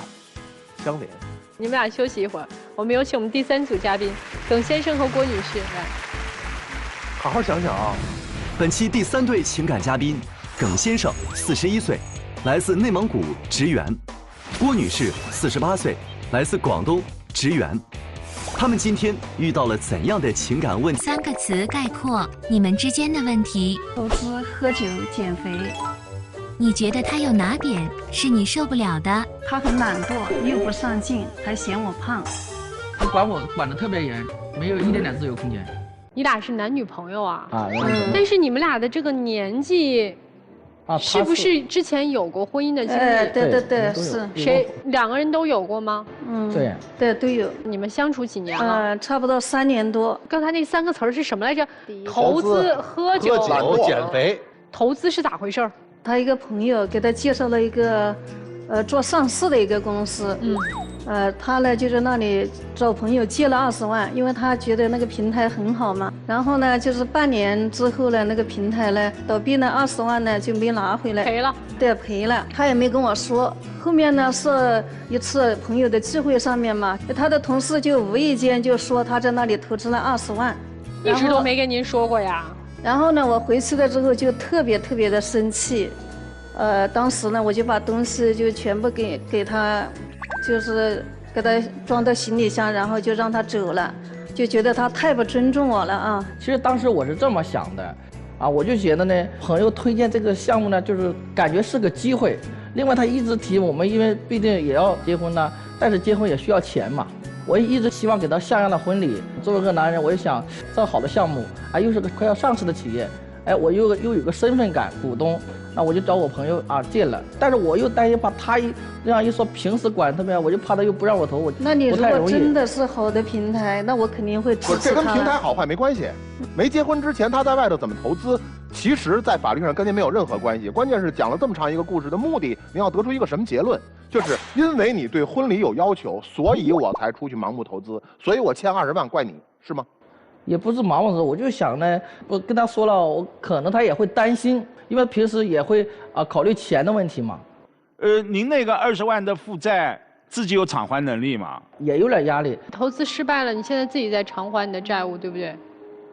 相连。你们俩休息一会儿，我们有请我们第3组嘉宾耿先生和郭女士来，好好想想啊。本期第3对情感嘉宾，耿先生41岁，来自内蒙古职员；郭女士48岁，来自广东职员。他们今天遇到了怎样的情感问题？3个词概括你们之间的问题：投资、喝酒、减肥。你觉得他有哪点是你受不了的？他很懒惰，又不上进，还嫌我胖。他管我管得特别严，没有一点点自由空间。你俩是男女朋友啊？啊，但是你们俩的这个年纪，是不是之前有过婚姻的经历？对，是。谁2个人都有过吗？对，都有。你们相处几年了？差不多3年多。刚才那3个词儿是什么来着？投资、喝酒、减肥。投资是咋回事？他一个朋友给他介绍了一个，做上市的一个公司。他呢就在那里找朋友借了20万，因为他觉得那个平台很好嘛。然后呢，就是半年之后呢，那个平台呢倒闭了，20万呢就没拿回来，赔了。对，赔了。他也没跟我说。后面呢是一次朋友的聚会上面嘛，他的同事就无意间就说他在那里投资了20万，一直都没跟您说过呀。然后呢，我回去了之后就特别的生气。当时呢，我就把东西就全部给他，就是给他装到行李箱，然后就让他走了，就觉得他太不尊重我了啊。其实当时我是这么想的，我就觉得呢，朋友推荐这个项目呢，就是感觉是个机会。另外他一直提我们，因为毕竟也要结婚呢，但是结婚也需要钱嘛。我一直希望给他像样的婚礼。作为一个男人，我也想这好的项目又是个快要上市的企业，我又有个身份感，股东。那我就找我朋友借了，但是我又担心怕他这样一说，平时管特别，我就怕他又不让我投，那你如果真的是好的平台，那我肯定会支持他。这跟平台好坏没关系。没结婚之前他在外头怎么投资，其实在法律上跟您没有任何关系。关键是讲了这么长一个故事的目的，您要得出一个什么结论？就是因为你对婚礼有要求，所以我才出去盲目投资，所以我欠20万怪你，是吗？也不是盲目投资，我就想呢，我跟他说了，我可能他也会担心。因为平时也会考虑钱的问题嘛。您那个20万的负债，自己有偿还能力吗？也有点压力。投资失败了，你现在自己在偿还你的债务，对不对？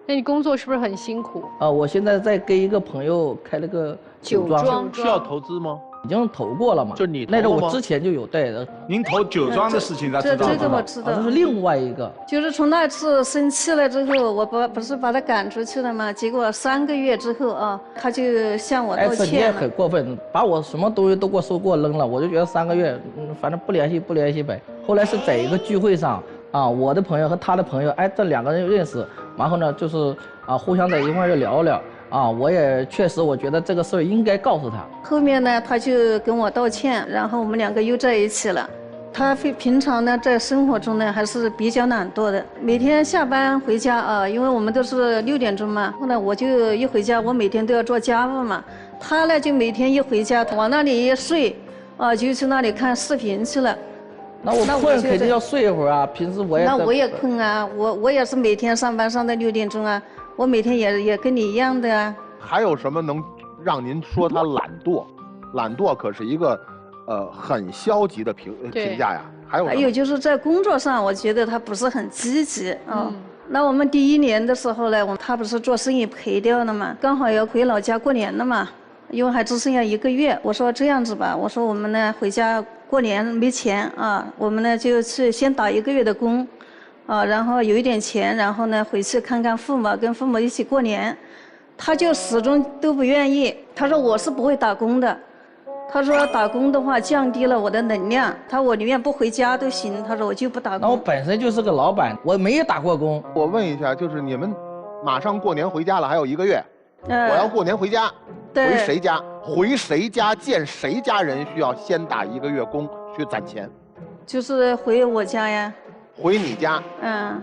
那你工作是不是很辛苦？我现在在跟一个朋友开了个酒庄，需要投资吗？已经投过了嘛？就你那个我之前就有对的。您投酒庄的事情他知道吗？这个我知道。这是另外一个。就是从那次生气了之后，我不是把他赶出去了吗？结果3个月之后他就向我道歉了。你也很过分，把我什么东西都给我收给我扔了，我就觉得3个月，反正不联系呗。后来是在一个聚会上我的朋友和他的朋友，这2个人认识，然后呢就是互相在一块儿就聊聊。我也确实，我觉得这个事儿应该告诉他。后面呢，他就跟我道歉，然后我们2个又在一起了。他平常呢，在生活中呢，还是比较懒惰的。每天下班回家因为我们都是6点钟嘛，后来我就一回家，我每天都要做家务嘛。他呢，就每天一回家往那里一睡，就去那里看视频去了。那我困肯定要睡一会儿平时我也。那我也困我也是每天上班上到6点钟我每天也跟你一样的还有什么能让您说他懒惰？懒惰可是一个很消极的评价呀。还有就是在工作上，我觉得他不是很积极啊。那我们第1年的时候呢，他不是做生意赔掉了嘛，刚好要回老家过年了嘛，因为还只剩下1个月。我说这样子吧，我说我们呢回家过年没钱啊，我们呢就去先打1个月的工，啊，然后有一点钱，然后呢回去看看父母，跟父母一起过年。他就始终都不愿意，他说我是不会打工的。他说打工的话降低了我的能量，他说我宁愿不回家都行。他说我就不打工。那我本身就是个老板，我没有打过工。我问一下，就是你们马上过年回家了，还有1个月，我要过年回家，回谁家？回谁家见谁家人需要先打1个月工去攒钱？就是回我家呀。回你家，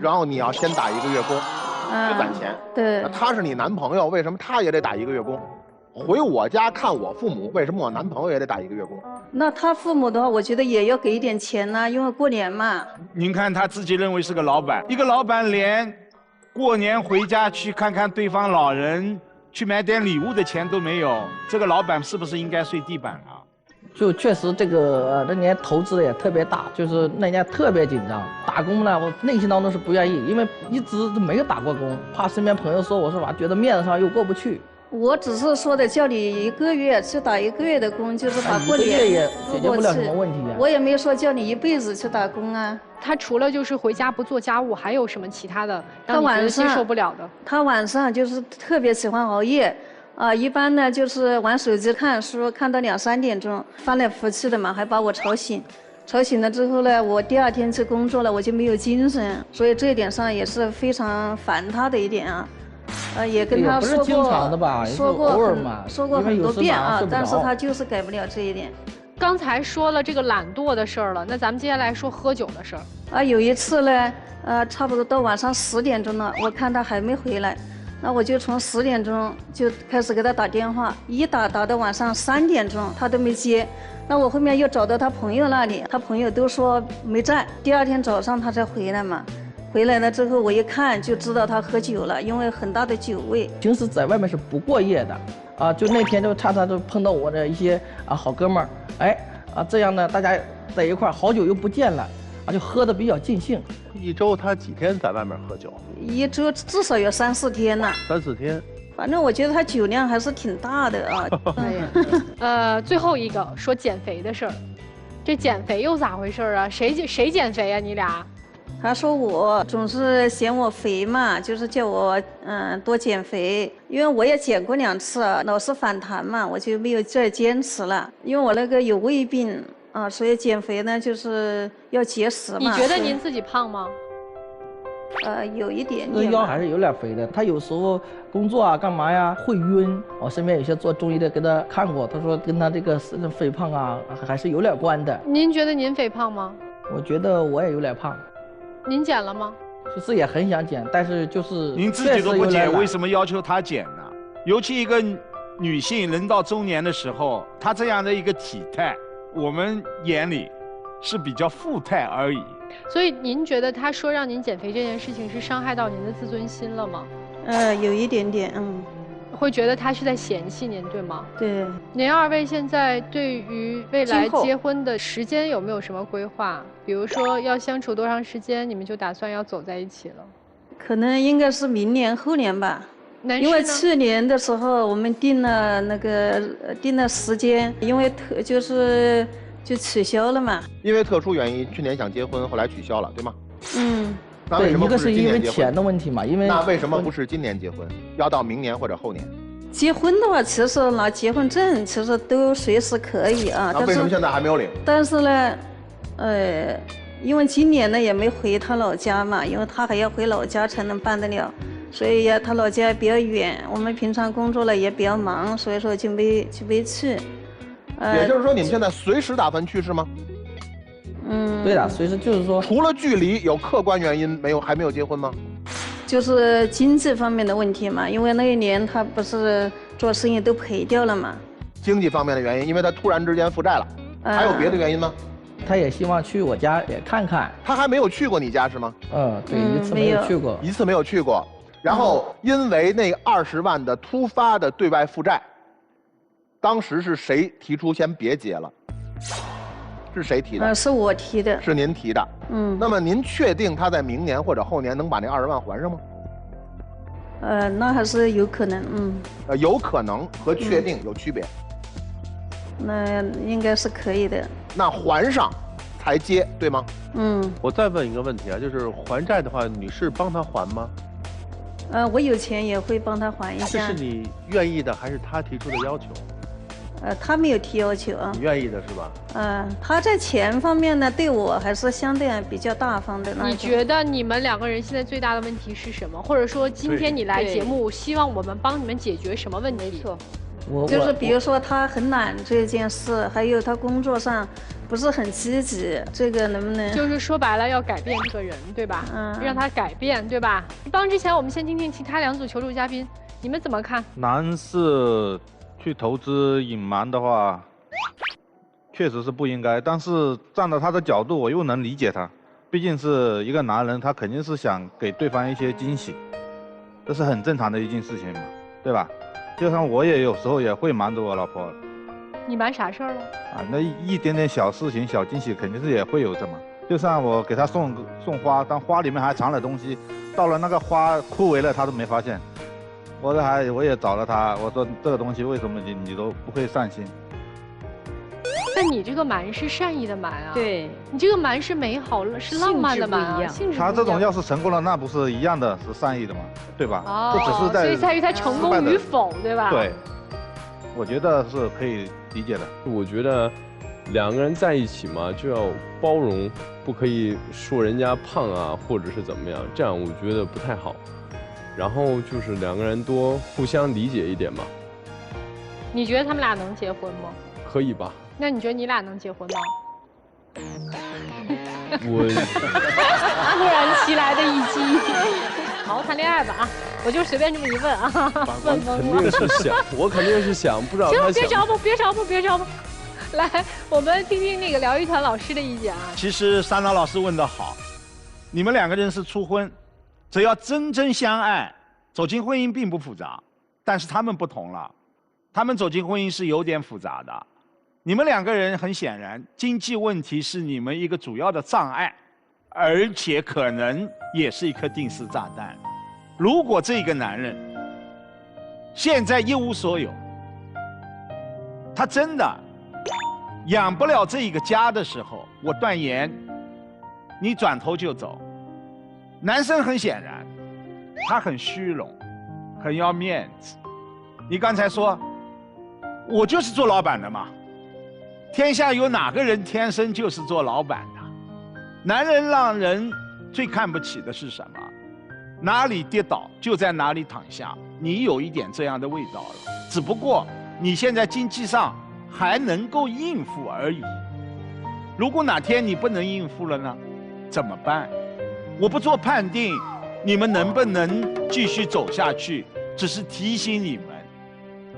然后你要先打1个月工，去攒钱。对。那他是你男朋友，为什么他也得打1个月工？回我家看我父母，为什么我男朋友也得打1个月工？那他父母的话，我觉得也要给一点钱呢，因为过年嘛。您看他自己认为是个老板，一个老板连过年回家去看看对方老人，去买点礼物的钱都没有，这个老板是不是应该睡地板啊？就确实这个那年投资也特别大，就是那年特别紧张。打工呢，我内心当中是不愿意，因为一直都没有打过工，怕身边朋友说我是吧，觉得面子上又过不去。我只是说的叫你1个月去打1个月的工，就是把过年1个月也解决不了什么问题啊。我也没说叫你1辈子去打工啊。他除了就是回家不做家务，还有什么其他的让你觉得接受不了的？他晚上就是特别喜欢熬夜，一般呢就是玩手机看书，看到2、3点钟，翻来覆去的嘛，还把我吵醒。吵醒了之后呢，我第2天去工作了，我就没有精神，所以这一点上也是非常烦他的一点啊。也跟他说过，不是经常的吧，说过很多遍啊，但是他就是改不了这一点。刚才说了这个懒惰的事儿了，那咱们接下来说喝酒的事儿。有一次呢，差不多到晚上10点钟了，我看他还没回来，那我就从10点钟就开始给他打电话，一打到晚上3点钟，他都没接。那我后面又找到他朋友那里，他朋友都说没在，第2天早上他才回来嘛。回来了之后，我一看就知道他喝酒了，因为很大的酒味。平时在外面是不过夜的，就那天就常常就碰到我的一些好哥们儿，这样呢，大家在一块儿好久又不见了，就喝得比较尽兴。1周他几天在外面喝酒？1周至少有3、4天呢。3、4天。反正我觉得他酒量还是挺大的啊。最后一个说减肥的事儿，这减肥又咋回事啊？谁减肥啊？你俩？他说我总是嫌我肥嘛，就是叫我多减肥，因为我也减过2次，老是反弹嘛，我就没有再坚持了。因为我那个有胃病啊，所以减肥呢就是要节食嘛。你觉得您自己胖吗？有一点点。腰还是有点肥的，他有时候工作啊干嘛呀会晕。我身边有些做中医的给他看过，他说跟他这个肥胖啊还是有点关的。您觉得您肥胖吗？我觉得我也有点胖。您减了吗？其实也很想减，但是就是您自己都不减，为什么要求他减呢？尤其一个女性人到中年的时候，她这样的一个体态，我们眼里是比较富态而已。所以您觉得他说让您减肥这件事情是伤害到您的自尊心了吗？有一点点，会觉得他是在嫌弃您，对吗？对。您2位现在对于未来结婚的时间有没有什么规划？比如说要相处多长时间，你们就打算要走在一起了？可能应该是明年后年吧。因为去年的时候我们定了时间，因为就取消了嘛。因为特殊原因，去年想结婚，后来取消了，对吗？那为什么不是今年结婚？一个是因为钱的问题嘛，那为什么不是今年结婚，要到明年或者后年？结婚的话，其实拿结婚证其实都随时可以啊。那为什么现在还没有领？但是呢，因为今年呢也没回他老家嘛，因为他还要回老家才能办得了，所以他老家比较远，我们平常工作了也比较忙，所以说就没去。也就是说，你们现在随时打算去是吗？对的，随时就是说，除了距离，有客观原因还没有结婚吗？就是经济方面的问题嘛，因为那一年他不是做生意都赔掉了嘛。经济方面的原因，因为他突然之间负债了，还有别的原因吗？他也希望去我家也看看。他还没有去过你家是吗？对，一次没有去过。一次没有去过，然后因为那20万的突发的对外负债，当时是谁提出先别结了？是谁提的？是我提的。是您提的。那么您确定他在明年或者后年能把那20万还上吗？那还是有可能，有可能和确定有区别。那应该是可以的。那还上才接，对吗？我再问一个问题啊，就是还债的话，女士帮他还吗？我有钱也会帮他还一下。这是你愿意的，还是他提出的要求？他没有提要求啊。你愿意的是吧？他在钱方面呢，对我还是相对比较大方的那种。你觉得你们2个人现在最大的问题是什么？或者说今天你来节目，希望我们帮你们解决什么问题？没错，就是比如说他很懒这件事，还有他工作上不是很积极，这个能不能？就是说白了要改变这个人，对吧？让他改变，对吧？帮之前我们先听听其他2组求助嘉宾，你们怎么看？男士去投资隐瞒的话，确实是不应该。但是站在他的角度，我又能理解他，毕竟是一个男人，他肯定是想给对方一些惊喜，这是很正常的一件事情嘛，对吧？就像我也有时候也会瞒着我老婆。你瞒啥事儿了？那一点点小事情、小惊喜，肯定是也会有的嘛。就像我给他送花，但花里面还藏了东西，到了那个花枯萎了，他都没发现。我也找了他，我说这个东西为什么你都不会上心？但你这个瞒是善意的瞒啊，对，你这个瞒是美好了，是浪漫的瞒啊，性质不一样。他这种要是成功了，那不是一样的，是善意的嘛，对吧？这只是在，所以在于他成功与否，对吧？对，我觉得是可以理解的。我觉得2个人在一起嘛，就要包容，不可以说人家胖啊，或者是怎么样，这样我觉得不太好。然后就是2个人多互相理解一点嘛。你觉得他们俩能结婚吗？可以吧？那你觉得你俩能结婚吗？我突然袭来的一击，好好谈恋爱吧啊！我就随便这么一问啊，问肯定是想，我肯定是想，不知道他想。行，别着不。来，我们听听那个疗愈团老师的意见啊。其实珊娜老师问得好，你们2个人是初婚，只要真正相爱，走进婚姻并不复杂。但是他们不同了，他们走进婚姻是有点复杂的。你们2个人很显然，经济问题是你们一个主要的障碍，而且可能也是一颗定时炸弹。如果这个男人现在一无所有，他真的养不了这一个家的时候，我断言，你转头就走。男生很显然，他很虚荣，很要面子。你刚才说，我就是做老板的嘛。天下有哪个人天生就是做老板的？男人让人最看不起的是什么？哪里跌倒就在哪里躺下。你有一点这样的味道了，只不过你现在经济上还能够应付而已。如果哪天你不能应付了呢？怎么办？我不做判定，你们能不能继续走下去，只是提醒你们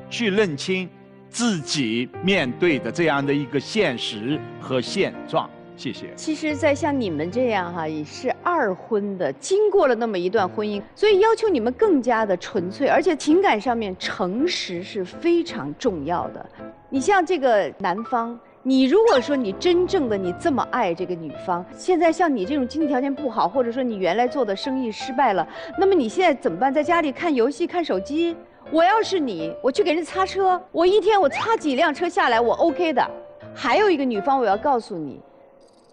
去认清自己面对的这样的一个现实和现状。谢谢。其实，在像你们这样也是2婚的，经过了那么一段婚姻，所以要求你们更加的纯粹，而且情感上面诚实是非常重要的。你像这个男方，你如果说你真正的你这么爱这个女方，现在像你这种经济条件不好，或者说你原来做的生意失败了，那么你现在怎么办？在家里看游戏、看手机？我要是你，我去给人擦车，我一天我擦几辆车下来，我 OK 的。还有一个女方，我要告诉你，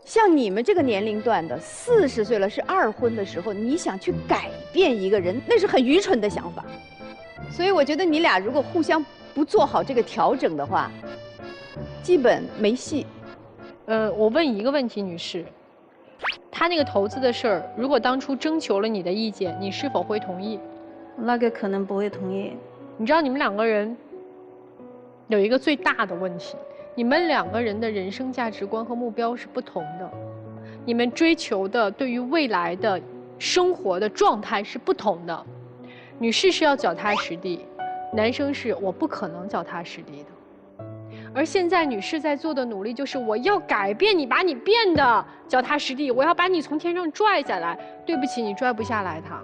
像你们这个年龄段的，40岁了是2婚的时候，你想去改变一个人，那是很愚蠢的想法。所以我觉得你俩如果互相不做好这个调整的话，基本没戏。我问一个问题，女士，他那个投资的事儿，如果当初征求了你的意见，你是否会同意？那个可能不会同意。你知道你们2个人有一个最大的问题，你们2个人的人生价值观和目标是不同的，你们追求的对于未来的生活的状态是不同的。女士是要脚踏实地，男生是我不可能脚踏实地的。而现在女士在做的努力就是我要改变你，把你变得脚踏实地，我要把你从天上拽下来。对不起，你拽不下来他。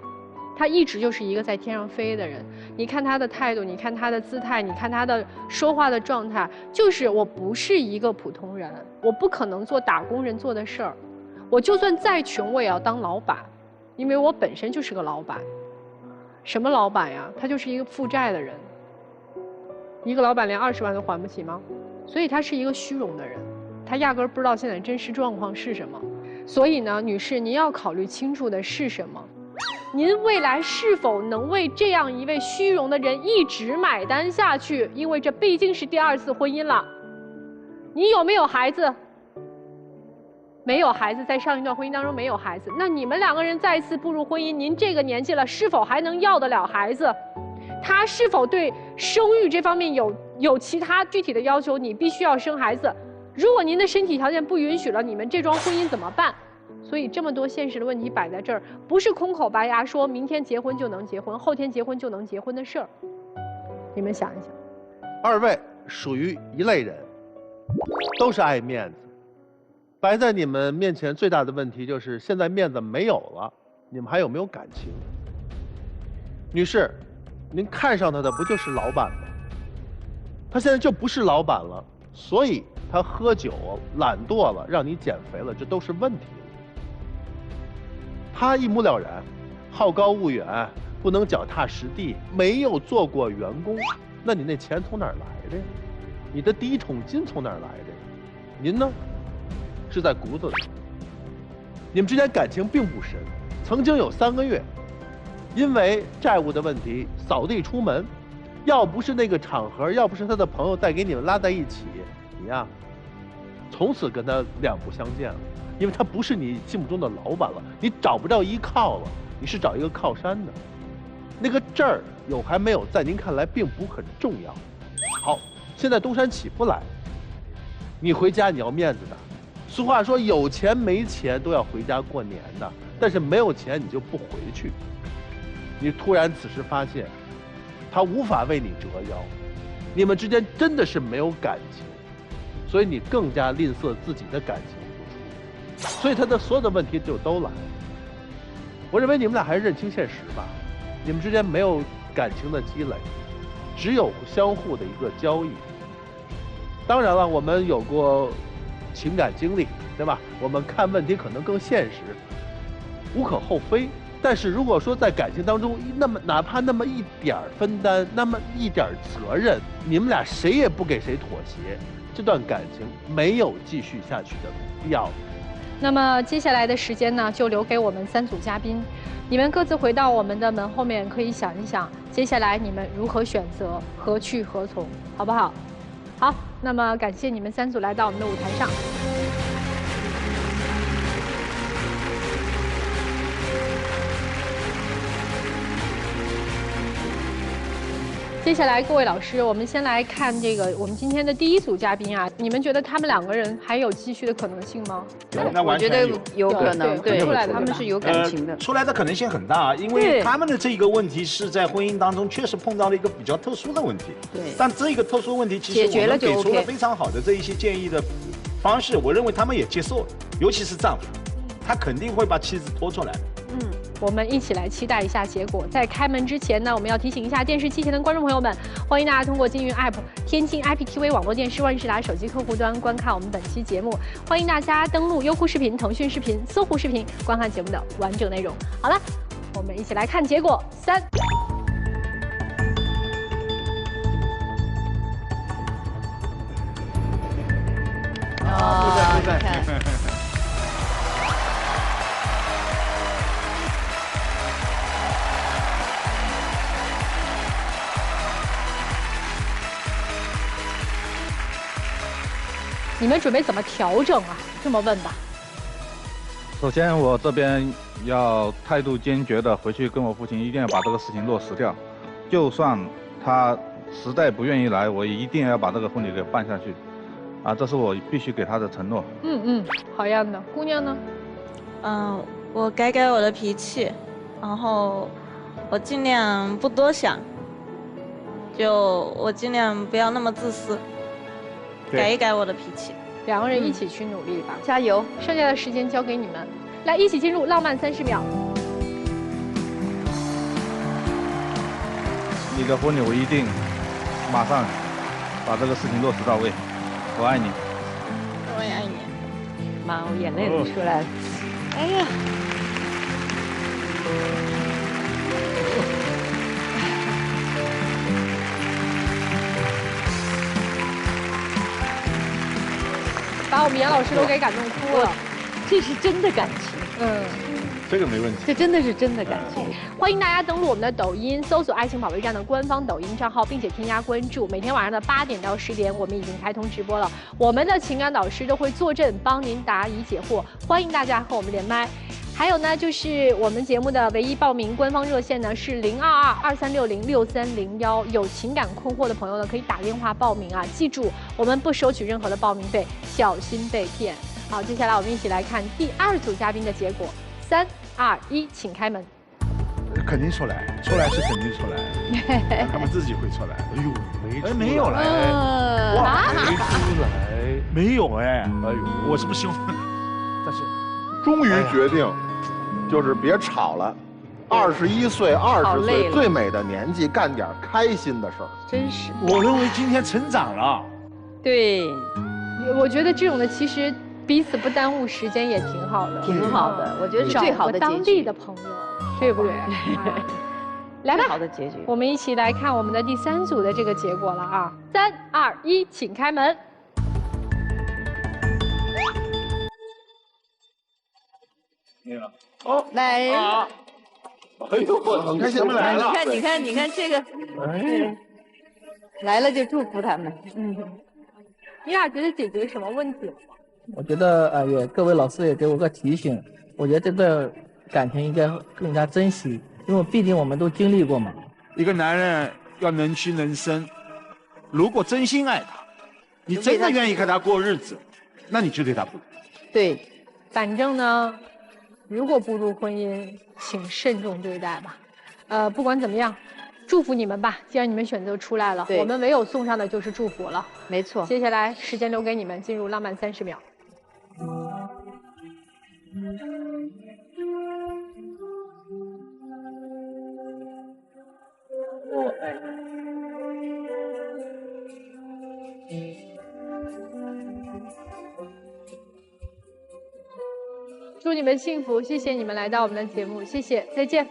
他一直就是一个在天上飞的人。你看他的态度，你看他的姿态，你看他的说话的状态，就是我不是一个普通人，我不可能做打工人做的事儿。我就算再穷，我也要当老板，因为我本身就是个老板。什么老板呀？他就是一个负债的人。一个老板连20万都还不起吗？所以他是一个虚荣的人，他压根儿不知道现在真实状况是什么。所以呢，女士，您要考虑清楚的是什么？您未来是否能为这样一位虚荣的人一直买单下去？因为这毕竟是第2次婚姻了。你有没有孩子？没有孩子，在上一段婚姻当中没有孩子，那你们2个人再次步入婚姻，您这个年纪了，是否还能要得了孩子？他是否对生育这方面有其他具体的要求？你必须要生孩子。如果您的身体条件不允许了，你们这桩婚姻怎么办？所以这么多现实的问题摆在这儿，不是空口白牙说明天结婚就能结婚，后天结婚就能结婚的事儿。你们想一想。2位属于一类人，都是爱面子。摆在你们面前最大的问题就是现在面子没有了，你们还有没有感情？女士，您看上他的不就是老板吗？他现在就不是老板了，所以他喝酒懒惰了，让你减肥了，这都是问题。他一目了然，好高骛远，不能脚踏实地，没有做过员工，那你那钱从哪儿来的呀？你的第一桶金从哪儿来的呀？您呢？是在骨子里。你们之间感情并不深，曾经有3个月，因为债务的问题扫地出门，要不是那个场合，要不是他的朋友带给你们拉在一起，你呀，从此跟他两不相见了，因为他不是你心目中的老板了，你找不着依靠了，你是找一个靠山的。那个证儿有还没有，在您看来并不很重要。好，现在东山起不来，你回家你要面子的。俗话说有钱没钱都要回家过年的，但是没有钱你就不回去。你突然此时发现，他无法为你折腰，你们之间真的是没有感情，所以你更加吝啬自己的感情付出，所以他的所有的问题就都来了。我认为你们俩还是认清现实吧，你们之间没有感情的积累，只有相互的一个交易。当然了，我们有过情感经历，对吧？我们看问题可能更现实，无可厚非。但是如果说在感情当中，哪怕那么一点分担，那么一点责任，你们俩谁也不给谁妥协，这段感情没有继续下去的必要。那么接下来的时间呢，就留给我们3组嘉宾，你们各自回到我们的门后面，可以想一想，接下来你们如何选择，何去何从，好不好？好，那么感谢你们3组来到我们的舞台上。接下来，各位老师，我们先来看这个我们今天的第1组嘉宾啊，你们觉得他们2个人还有继续的可能性吗？那完全有可能，对，出来他们是有感情的，出来的可能性很大，因为他们的这个问题是在婚姻当中确实碰到了一个比较特殊的问题。对，但这个特殊问题其实我们给出了非常好的这一些建议的方式，我认为他们也接受了，尤其是丈夫，他肯定会把妻子拖出来的。我们一起来期待一下结果。在开门之前呢，我们要提醒一下电视机前的观众朋友们，欢迎大家通过金云 App、天津 IPTV 网络电视、万事达手机客户端观看我们本期节目。欢迎大家登录优酷视频、腾讯视频、搜狐视频观看节目的完整内容。好了，我们一起来看结果。3、不在。你们准备怎么调整啊？这么问吧。首先，我这边要态度坚决的回去跟我父亲，一定要把这个事情落实掉。就算他实在不愿意来，我也一定要把这个婚礼给办下去。啊，这是我必须给他的承诺。好样的。姑娘呢？我改改我的脾气，然后我尽量不多想，我尽量不要那么自私。改一改我的脾气，2个人一起去努力吧，加油！剩下的时间交给你们，来一起进入浪漫30秒。你的婚礼我一定马上把这个事情落实到位。我爱你。我也爱你。妈，我眼泪都出来了。哎呀。把我们严老师都给感动哭了，这是真的感情。这个没问题，这真的是真的感情。欢迎大家登录我们的抖音，搜索“爱情保卫战”的官方抖音账号，并且添加关注。每天晚上的8点到10点，我们已经开通直播了。我们的情感导师都会坐镇帮您答疑解惑，欢迎大家和我们连麦。还有呢，就是我们节目的唯一报名官方热线呢是022-2360-6301，有情感困惑的朋友呢可以打电话报名啊。记住，我们不收取任何的报名费，小心被骗。好，接下来我们一起来看第2组嘉宾的结果。3、2、1，请开门。肯定出来，出来是肯定出来，他们自己会出来。哎呦，没有来，哇，没出来，没有哎，哎呦，我是不兴奋，但是终于决定，就是别吵了。21岁、20岁最美的年纪，干点开心的事儿。真是，我认为今天成长了。对，我觉得这种的其实彼此不耽误时间也挺好的，挺好的。我觉得是最好的结局。当地的朋友，对不对？来吧，好的结局。我们一起来看我们的第3组的这个结果了啊！3、2、1，请开门。哦，来。哎呦，我很开心来了。你看这个，来了就祝福他们。你俩觉得解决什么问题？我觉得也各位老师也给我个提醒，我觉得这段感情应该更加珍惜，因为毕竟我们都经历过嘛。一个男人要能屈能伸，如果真心爱他，你真的愿意跟他过日子，那你就对他不对。反正呢，如果步入婚姻，请慎重对待吧。不管怎么样，祝福你们吧。既然你们选择出来了，我们唯有送上的就是祝福了。没错。接下来时间留给你们，进入浪漫30秒。祝你们幸福，谢谢你们来到我们的节目，谢谢，再见。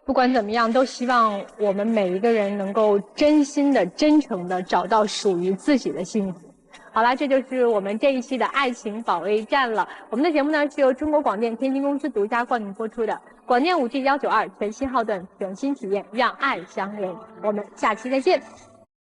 不管怎么样，都希望我们每一个人能够真心的、真诚的找到属于自己的幸福。好啦，这就是我们这一期的爱情保卫战了。我们的节目呢是由中国广电天津公司独家冠名播出的，广电5G192全新号段，全新体验，让爱相连。我们下期再见。